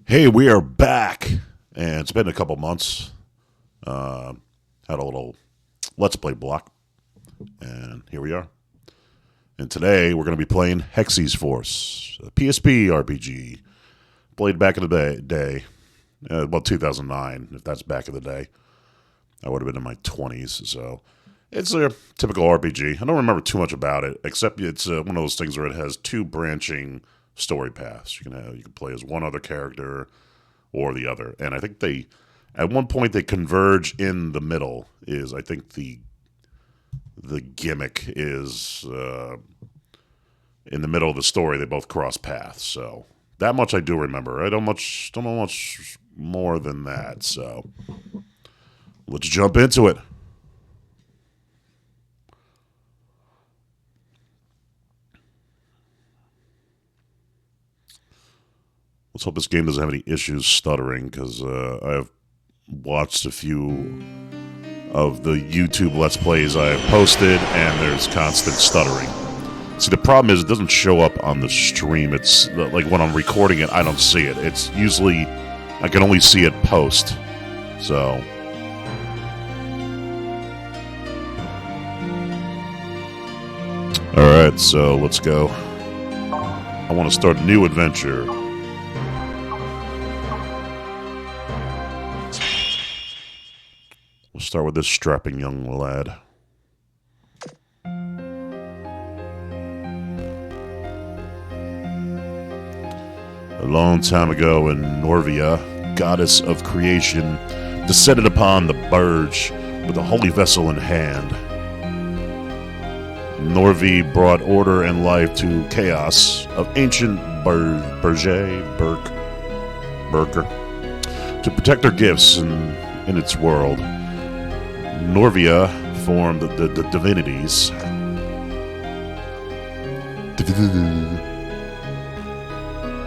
Hey, we are back, and it's been a couple months. Had a little Let's Play block, and here we are. And today we're going to be playing Hexyz Force, a PSP RPG, played back in the day, well, 2009, if that's back in the day. I would have been in my 20s, so it's a typical RPG. I don't remember too much about it, except it's one of those things where it has two branching story paths. You can play as one other character or the other, and I think they at one point they converge in the middle. Is I think the gimmick is in the middle of the story they both cross paths. So that much I do remember. I don't know much more than that. So let's jump into it. Let's hope this game doesn't have any issues stuttering, because I've watched a few of the YouTube Let's Plays I have posted, and there's constant stuttering. See, the problem is it doesn't show up on the stream. It's like when I'm recording it, I don't see it. It's usually, I can only see it post. So alright, so let's go. I want to start a new adventure. We'll start with this strapping young lad. A long time ago in Norvia, goddess of creation, descended upon the Burge with a holy vessel in hand. Norvi brought order and life to chaos of ancient Berger to protect her gifts in its world. Norvia formed the divinities.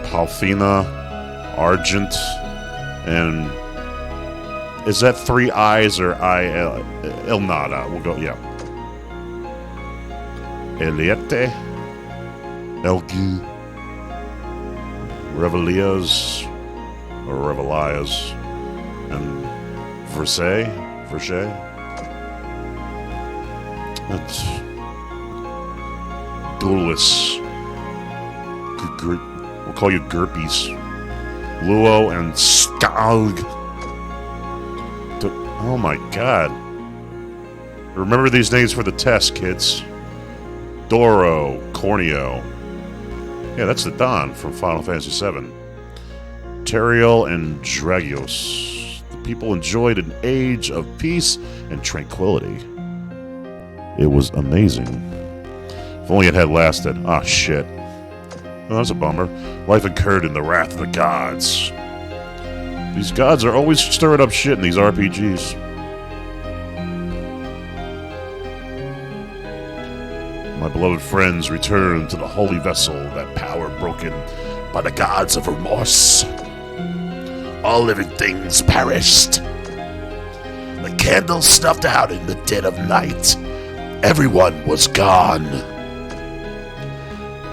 Palfina, Argent, and is that three I's or Ilnada? We'll go, yeah. Eliette, Elgu, Revelias, or Revelias, and Versailles. That's duelists. We'll call you Gerpies. Luo and Skalg. Oh my god. Remember these names for the test, kids. Doro, Corneo. Yeah, that's the Don from Final Fantasy VII. Teriel and Dragios. The people enjoyed an age of peace and tranquility. It was amazing. If only it had lasted. Ah, shit. Oh, that's a bummer. Life occurred in the wrath of the gods. These gods are always stirring up shit in these RPGs. My beloved friends returned to the holy vessel, that power broken by the gods of remorse. All living things perished. The candles snuffed out in the dead of night. Everyone was gone.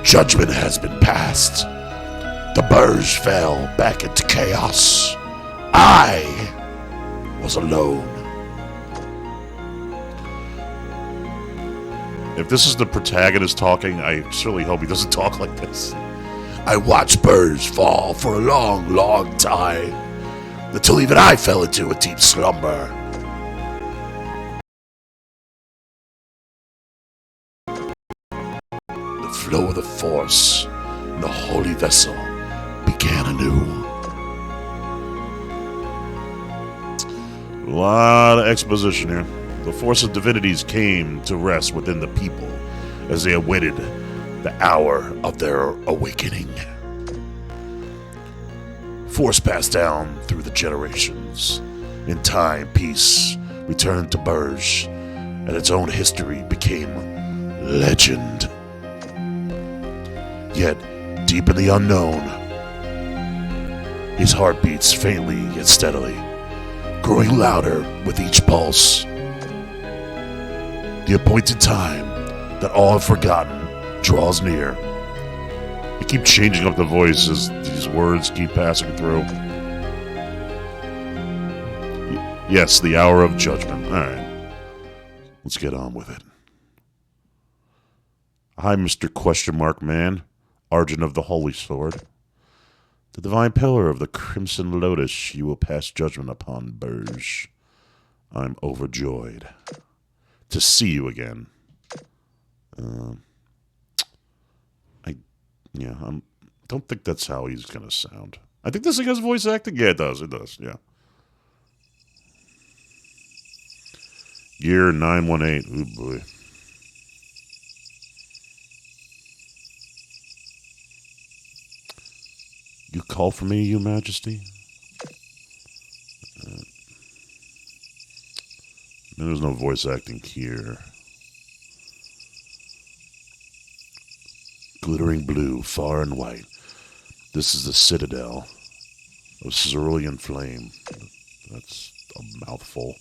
Judgment has been passed. The Burge fell back into chaos. I was alone. If this is the protagonist talking, I certainly hope he doesn't talk like this. I watched Burge fall for a long, long time, until even I fell into a deep slumber. The flow of the Force in the holy vessel began anew. A lot of exposition here. The force of divinities came to rest within the people as they awaited the hour of their awakening. Force passed down through the generations. In time, peace returned to Burge, and its own history became legend. Yet, deep in the unknown, his heart beats faintly yet steadily, growing louder with each pulse. The appointed time that all have forgotten draws near. I keep changing up the voice as these words keep passing through. Yes, the hour of judgment. Alright. Let's get on with it. Hi, Mr. Question Mark Man, Argent of the Holy Sword. The divine pillar of the Crimson Lotus, you will pass judgment upon, Burge. I'm overjoyed to see you again. I don't think that's how he's gonna sound. I think this thing has voice acting. Yeah, it does. It does. Yeah. Year 918. Oh boy. You call for me, Your Majesty? There's no voice acting here. Glittering blue, far and white. This is the citadel of cerulean flame. That's a mouthful.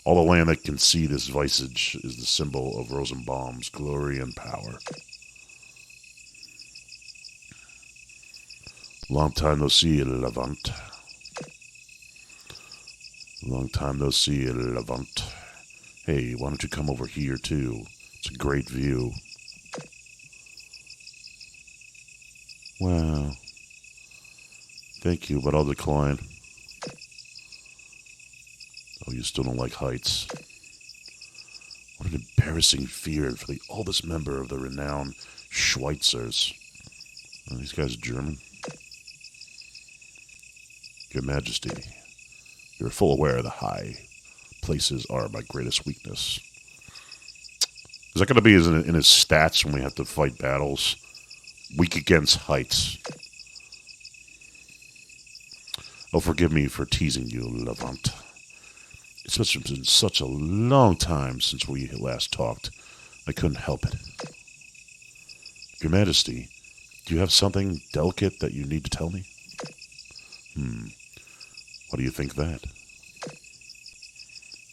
All the land that can see this visage is the symbol of Rosenbaum's glory and power. Long time no see, Levant. Long time no see, Levant. Hey, why don't you come over here, too? It's a great view. Wow. Thank you, but I'll decline. Oh, you still don't like heights. What an embarrassing fear for the oldest member of the renowned Schweitzers. Oh, these guys are German. Your Majesty, you're full aware the high places are my greatest weakness. Is that going to be in his stats when we have to fight battles? Weak against heights. Oh, forgive me for teasing you, Levant. It's been such a long time since we last talked. I couldn't help it. Your Majesty, do you have something delicate that you need to tell me? What do you think of that?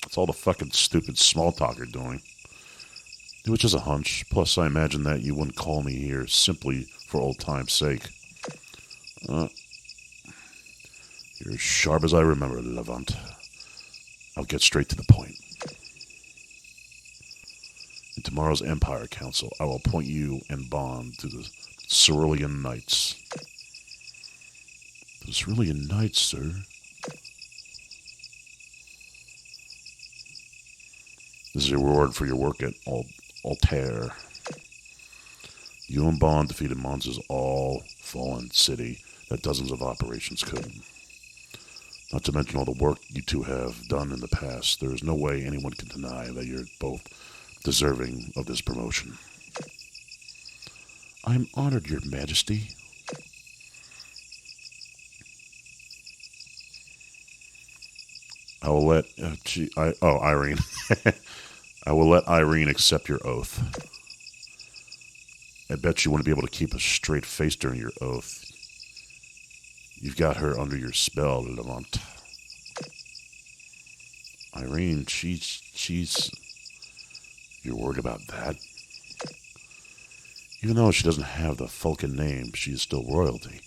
That's all the fucking stupid small talk you're doing. It was just a hunch. Plus, I imagine that you wouldn't call me here simply for old time's sake. You're as sharp as I remember, Levant. I'll get straight to the point. In tomorrow's Empire Council, I will appoint you and Bond to the Cerulean Knights. The Cerulean Knights, sir? This is your reward for your work at Altair. You and Bond defeated monsters all fallen city that dozens of operations couldn't. Not to mention all the work you two have done in the past. There is no way anyone can deny that you're both deserving of this promotion. I am honored, Your Majesty. I will let... Irene. I will let Irene accept your oath. I bet you wouldn't be able to keep a straight face during your oath. You've got her under your spell, Levant. Irene, she's... You're worried about that? Even though she doesn't have the Vulcan name, she is still royalty.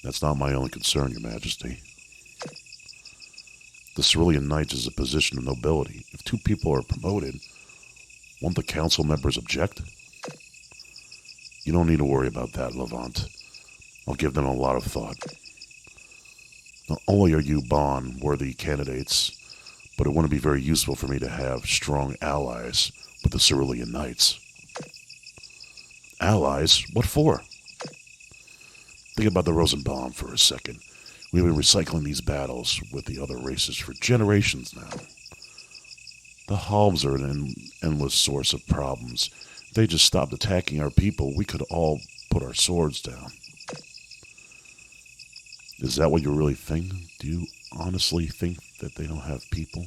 That's not my only concern, Your Majesty. The Cerulean Knights is a position of nobility. If two people are promoted, won't the council members object? You don't need to worry about that, Levant. I'll give them a lot of thought. Not only are you Bond worthy candidates, but it wouldn't be very useful for me to have strong allies with the Cerulean Knights. Allies? What for? Think about the Rosenbaum for a second. We've been recycling these battles with the other races for generations now. The Halves are an endless source of problems. If they just stopped attacking our people, we could all put our swords down. Is that what you really think? Do you honestly think that they don't have people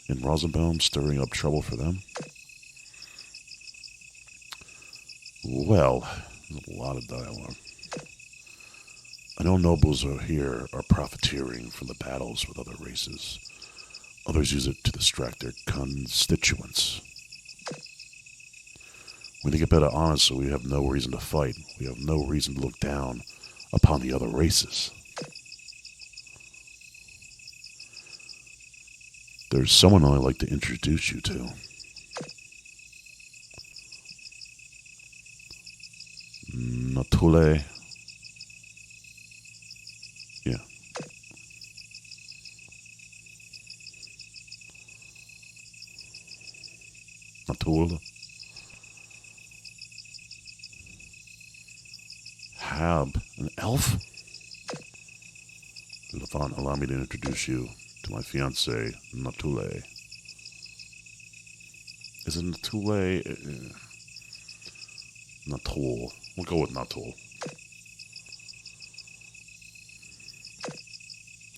in Rosenbaum stirring up trouble for them? Well, there's a lot of dialogue. I know nobles here are profiteering from the battles with other races. Others use it to distract their constituents. We need to get better honest so we have no reason to fight. We have no reason to look down upon the other races. There's someone I'd like to introduce you to. Natule. Yeah. Natul. Hab, an elf? Levant, allow me to introduce you to my fiancée, Natule. Is it Natule? Natul. We'll go with Natul.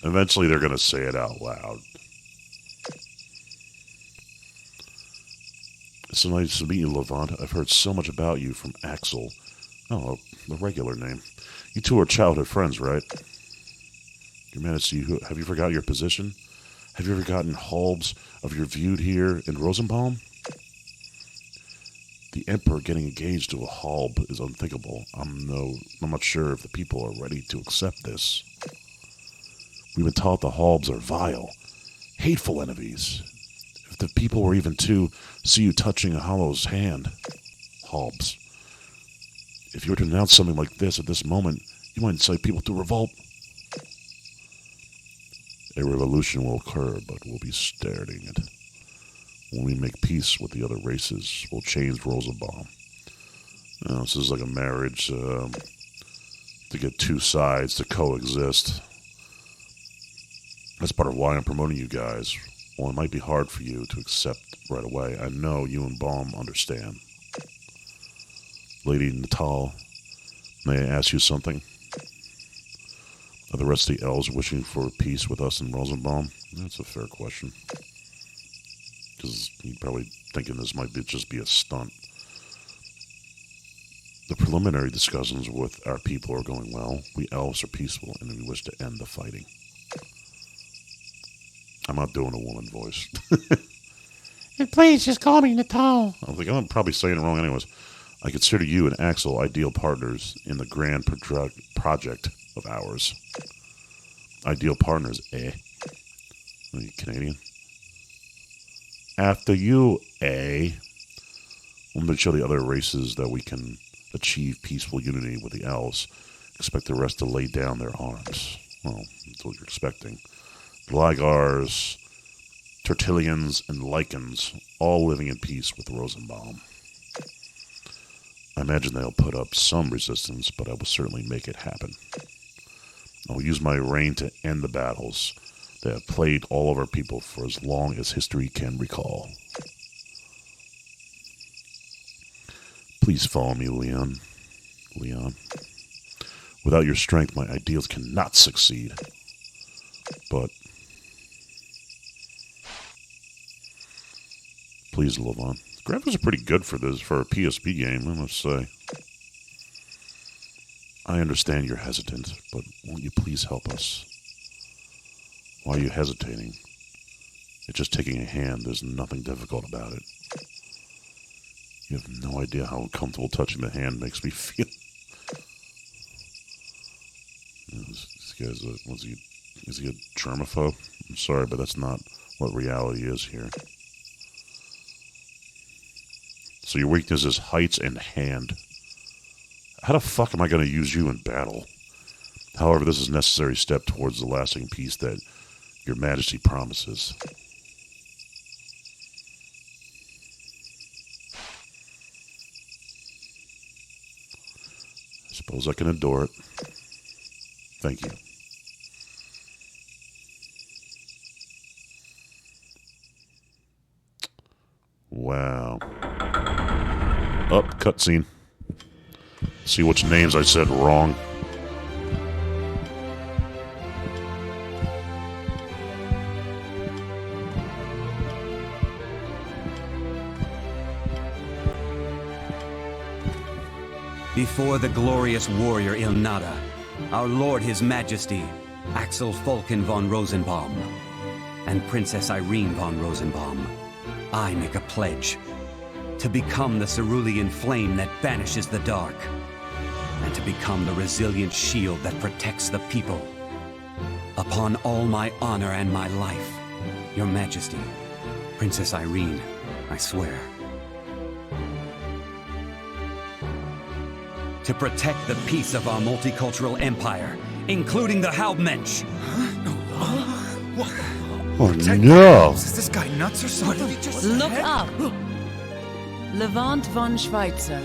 Eventually they're going to say it out loud. It's so nice to meet you, Levant. I've heard so much about you from Axel. Oh, the regular name. You two are childhood friends, right? Your Majesty, have you forgot your position? Have you forgotten halbs of your viewed here in Rosenbaum? The Emperor getting engaged to a halb is unthinkable. I'm not sure if the people are ready to accept this. We've been taught the halbs are vile, hateful enemies. If the people were even to see you touching a hollow's hand, halbs. If you were to announce something like this at this moment, you might incite people to revolt. A revolution will occur, but we'll be starting it. When we make peace with the other races, we'll change Rosenbaum. This is like a marriage to get two sides to coexist. That's part of why I'm promoting you guys. Well, it might be hard for you to accept right away. I know you and Baum understand. Lady Natal, may I ask you something? Are the rest of the elves wishing for peace with us in Rosenbaum? That's a fair question. Because you're probably thinking this might just be a stunt. The preliminary discussions with our people are going well. We elves are peaceful, and we wish to end the fighting. I'm not doing a woman voice. And please, just call me Natal. I was like, I'm probably saying it wrong anyways. I consider you and Axel ideal partners in the grand project of ours. Ideal partners, eh? Are you Canadian? After you, eh? I'm going to show the other races that we can achieve peaceful unity with the elves. Expect the rest to lay down their arms. Well, that's what you're expecting. Glygars, Tertullians, and Lycans, all living in peace with Rosenbaum. I imagine they'll put up some resistance, but I will certainly make it happen. I will use my reign to end the battles that have plagued all of our people for as long as history can recall. Please follow me, Leon. Without your strength, my ideals cannot succeed. But please, Levant. The graphics are pretty good for a PSP game, I must say. I understand you're hesitant, but won't you please help us? Why are you hesitating? It's just taking a hand. There's nothing difficult about it. You have no idea how uncomfortable touching the hand makes me feel. This guy's is he a germaphobe? I'm sorry, but that's not what reality is here. So your weakness is heights and hand. How the fuck am I going to use you in battle? However, this is a necessary step towards the lasting peace that your Majesty promises. I suppose I can endure it. Thank you. Wow. Up, cutscene. See which names I said wrong. Before the glorious warrior Ilnada, our Lord His Majesty, Axel Falken von Rosenbaum, and Princess Irene von Rosenbaum, I make a pledge. to become the cerulean flame that banishes the dark, and to become the resilient shield that protects the people. Upon all my honor and my life, Your Majesty, Princess Irene, I swear. To protect the peace of our multicultural empire, including the Hauptmensch. Oh no! Is this guy nuts or something? Look up. Levant von Schweitzer.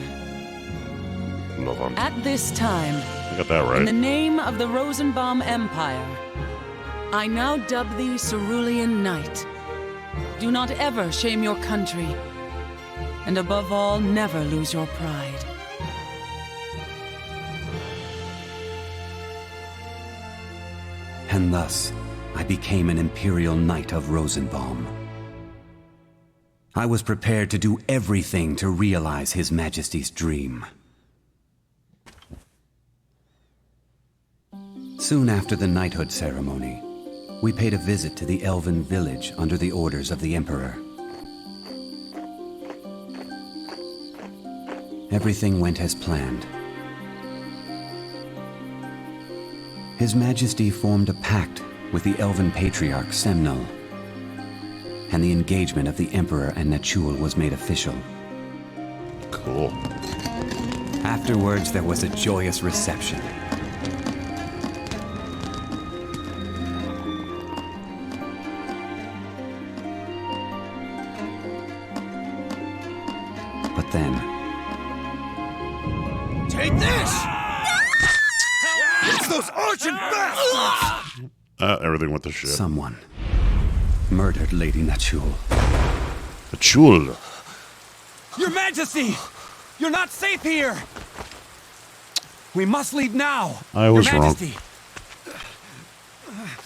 Love At this time, I got that in the right. name of the Rosenbaum Empire, I now dub thee Cerulean Knight. Do not ever shame your country, and above all, never lose your pride. And thus, I became an Imperial Knight of Rosenbaum. I was prepared to do everything to realize His Majesty's dream. Soon after the knighthood ceremony, we paid a visit to the elven village under the orders of the Emperor. Everything went as planned. His Majesty formed a pact with the elven patriarch Semnal, and the engagement of the Emperor and Nachul was made official. Cool. Afterwards, there was a joyous reception. But then, Take this! It's those argent bastards! Everything went to shit. someone murdered Lady Nachul. A chul. Your Majesty! You're not safe here! We must leave now! I was Your wrong. Majesty!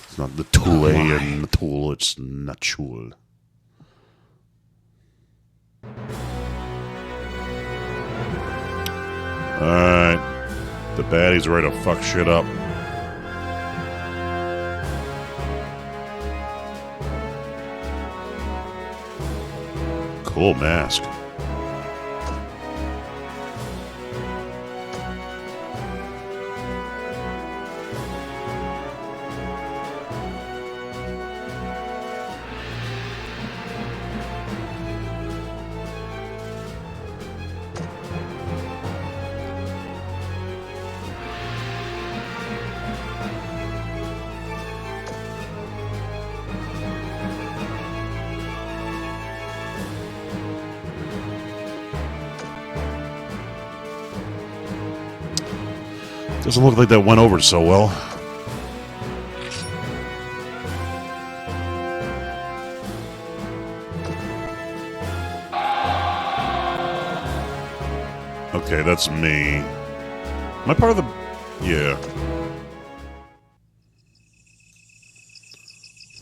It's not the Tule and the tool, it's not chul. Alright. The baddies are ready to fuck shit up. Cool mask. Doesn't look like that went over so well. Okay, that's me. Am I part of the... Yeah.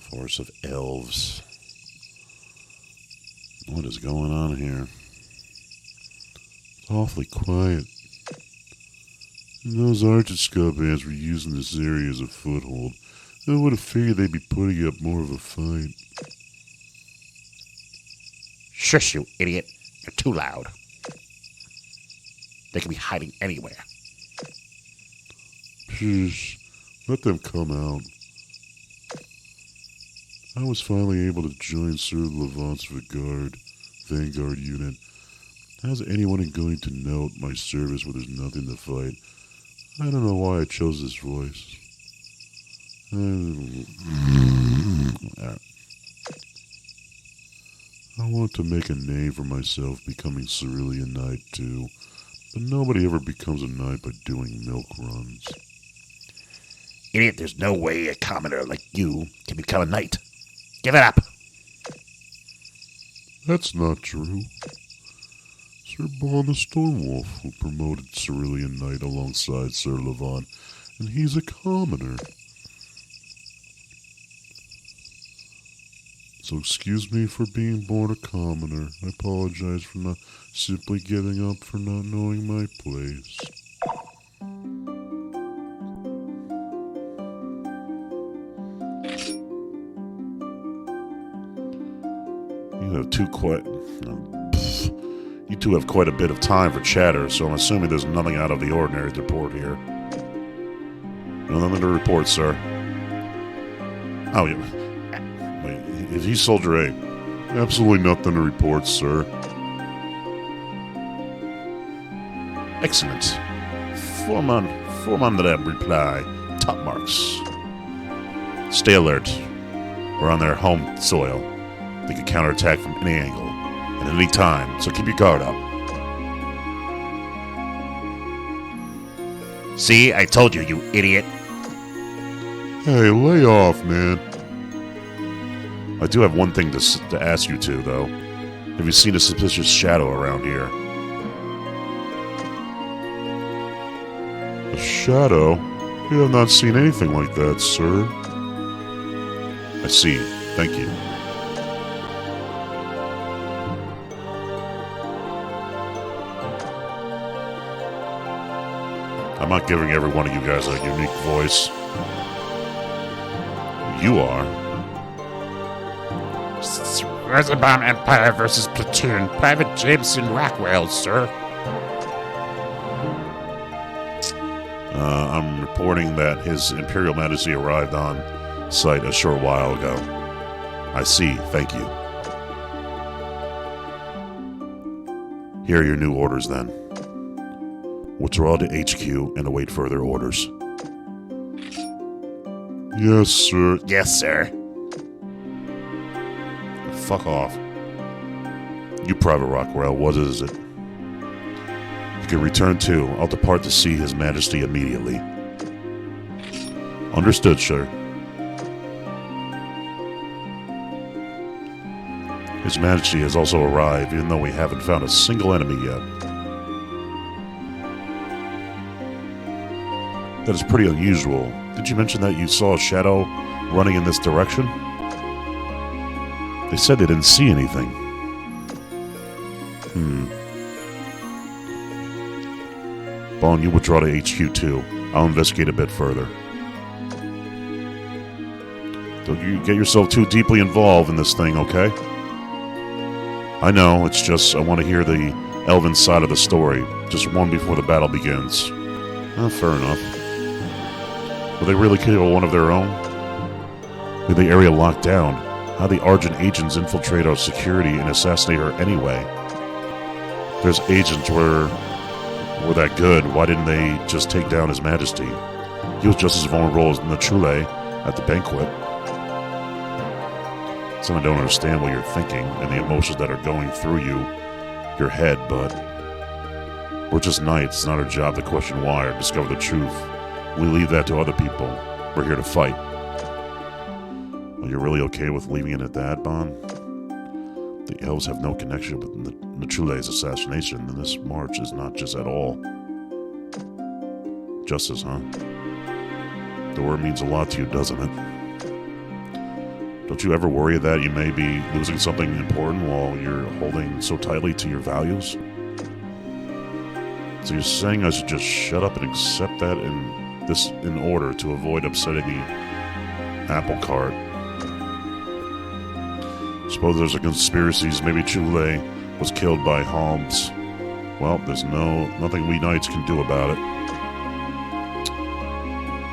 Force of elves. What is going on here? It's awfully quiet. And those archer bands were using this area as a foothold. I would have figured they'd be putting up more of a fight. Shush, you idiot. You're too loud. They could be hiding anywhere. Shush. Let them come out. I was finally able to join Sir Levant's Vanguard unit. How's anyone going to note my service when there's nothing to fight? I don't know why I chose this voice. I want to make a name for myself becoming Cerulean Knight too, but nobody ever becomes a knight by doing milk runs. Idiot, there's no way a commoner like you can become a knight. Give it up. That's not true. Sir Bon the Stormwolf, who promoted Cerulean Knight alongside Sir Levant, and he's a commoner. So excuse me for being born a commoner. I apologize for not simply giving up for not knowing my place. You have too quiet. You two have quite a bit of time for chatter, so I'm assuming there's nothing out of the ordinary to report here. Nothing to report, sir. Oh, yeah. Wait, is he Soldier A? Absolutely nothing to report, sir. Excellent. Form under that reply. Top marks. Stay alert. We're on their home soil. They can counterattack from any angle, at any time, so keep your guard up. See, I told you, you idiot. Hey, lay off, man. I do have one thing to ask you two, though. Have you seen a suspicious shadow around here? A shadow? You have not seen anything like that, sir. I see. Thank you. I'm not giving every one of you guys a unique voice. You are. Rosenbaum Empire versus Platoon. Private Jameson Rockwell, sir. I'm reporting that His Imperial Majesty arrived on site a short while ago. I see. Thank you. Here are your new orders, then. Withdraw to HQ and await further orders. Yes, sir. Yes, sir. Fuck off. You, Private Rockwell, what is it? You can return to. I'll depart to see His Majesty immediately. Understood, sir. His Majesty has also arrived, even though we haven't found a single enemy yet. That is pretty unusual. Did you mention that you saw a shadow running in this direction? They said they didn't see anything. Bone, you withdraw to HQ too. I'll investigate a bit further. Don't you get yourself too deeply involved in this thing, okay? I know, it's just I want to hear the elven side of the story. Just one before the battle begins. Fair enough. Will they really kill one of their own? With the area locked down, how the Argent agents infiltrate our security and assassinate her anyway? There's agents were that good, why didn't they just take down His Majesty? He was just as vulnerable as Nachule at the banquet. So I don't understand what you're thinking and the emotions that are going through your head, but we're just knights. It's not our job to question why or discover the truth. We leave that to other people. We're here to fight. Are you really okay with leaving it at that, Bon? The elves have no connection with Nachule's assassination, and this march is not just at all. Justice, huh? The word means a lot to you, doesn't it? Don't you ever worry that you may be losing something important while you're holding so tightly to your values? So you're saying I should just shut up and accept that in order to avoid upsetting the apple cart? Suppose there's a conspiracy. Maybe Chule was killed by Holmes. Well, there's nothing we knights can do about it.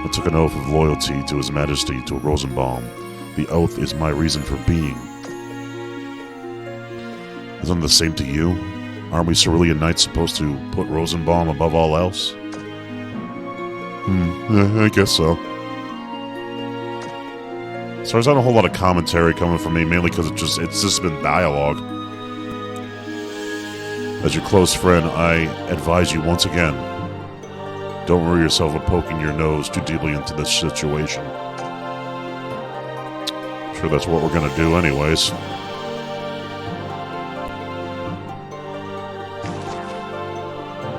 I took an oath of loyalty to His Majesty, to Rosenbaum. The oath is my reason for being. Isn't it the same to you? Aren't we Cerulean Knights supposed to put Rosenbaum above all else? I guess so. So there's not a whole lot of commentary coming from me, mainly because it's just been dialogue. As your close friend, I advise you once again, don't worry yourself with poking your nose too deeply into this situation. I'm sure that's what we're gonna do anyways.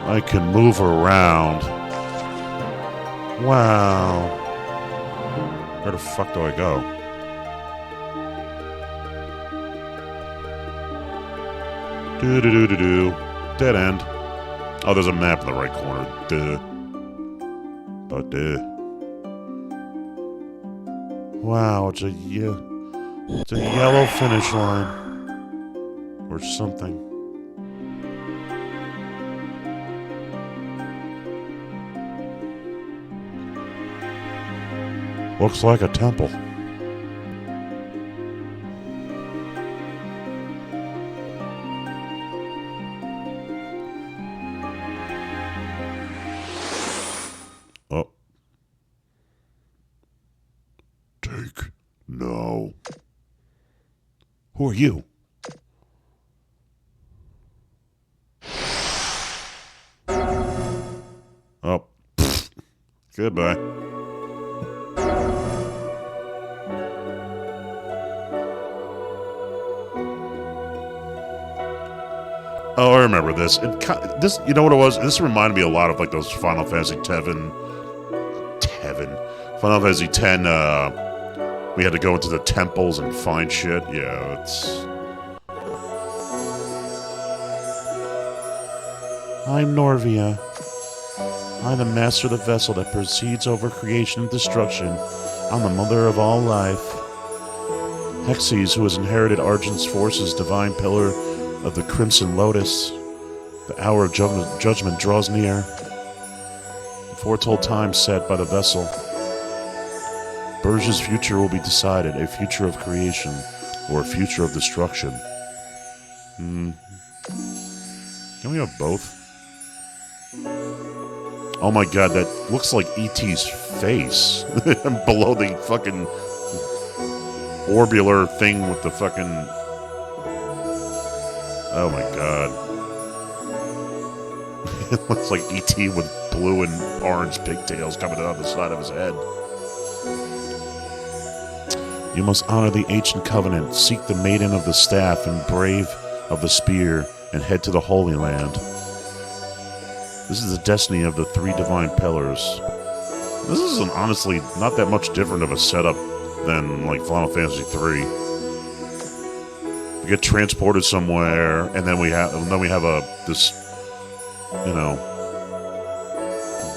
I can move around. Wow. Where the fuck do I go? Do. Dead end. Oh, there's a map in the right corner. Duh. But wow, it's a yellow finish line. Or something. Looks like a temple. Oh. Take no. Who are you? Oh. Goodbye. Oh, I remember this. This, you know what it was? This reminded me a lot of like those Final Fantasy Final Fantasy X. We had to go into the temples and find shit. Yeah, it's. I'm Norvia. I'm the master of the vessel that proceeds over creation and destruction. I'm the mother of all life. Hexyz, who has inherited Argent's Force's divine pillar of the Crimson Lotus. The hour of judgment draws near. The foretold time set by the vessel. Burge's future will be decided, a future of creation or a future of destruction. Can we have both? Oh my god, that looks like E.T.'s face. Below the fucking orbular thing with the fucking... Oh my god. It looks like E.T. with blue and orange pigtails coming out the side of his head. You must honor the ancient covenant, seek the maiden of the staff and brave of the spear, and head to the Holy Land. This is the destiny of the three divine pillars. This is honestly not that much different of a setup than like Final Fantasy III. We get transported somewhere, and then we have this, you know,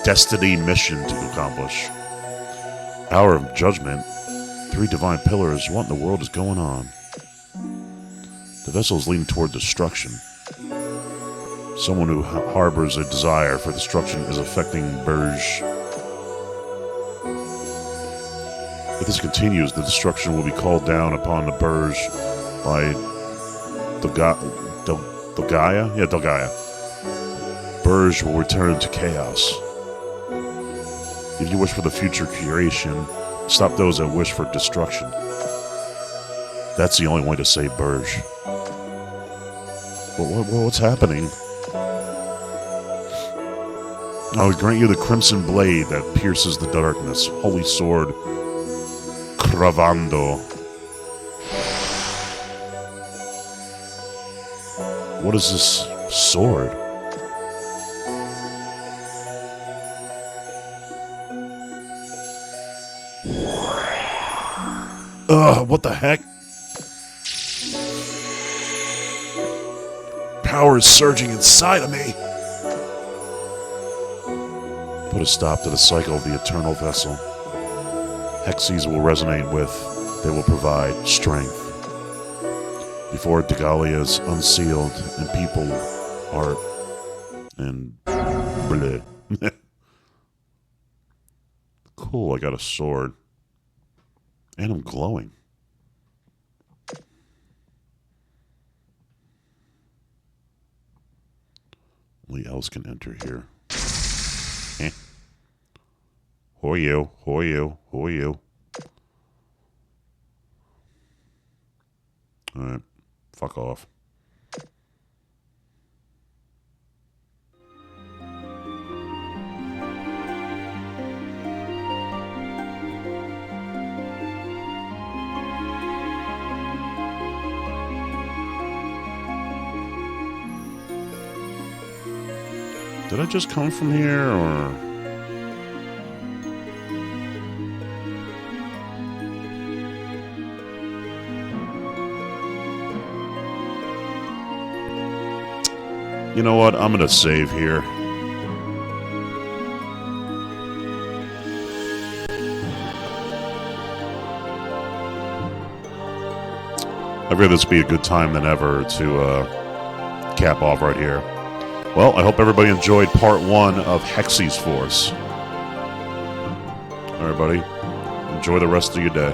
destiny mission to accomplish. Hour of Judgment. Three divine pillars. What in the world is going on? The vessel is leading toward destruction. Someone who harbors a desire for destruction is affecting Burge. If this continues, the destruction will be called down upon the Burge by Delgaia? Yeah, Delgaia. Burge will return to chaos. If you wish for the future creation, stop those that wish for destruction. That's the only way to save Burge. What's happening? I would grant you the crimson blade that pierces the darkness. Holy sword, Cravando. What is this sword? Ugh, what the heck? Power is surging inside of me. Put a stop to the cycle of the eternal vessel. Hexyz will resonate with, they will provide strength. Before Delgaia is unsealed and people are... and... bleh. Cool, I got a sword. And I'm glowing. Only else can enter here. Eh. Who are you? Who are you? Who are you? Alright. Fuck off. Did I just come from here, or... You know what? I'm gonna save here. I figure this would be a good time than ever to cap off right here. Well, I hope everybody enjoyed part 1 of Hexyz Force. Everybody, enjoy the rest of your day.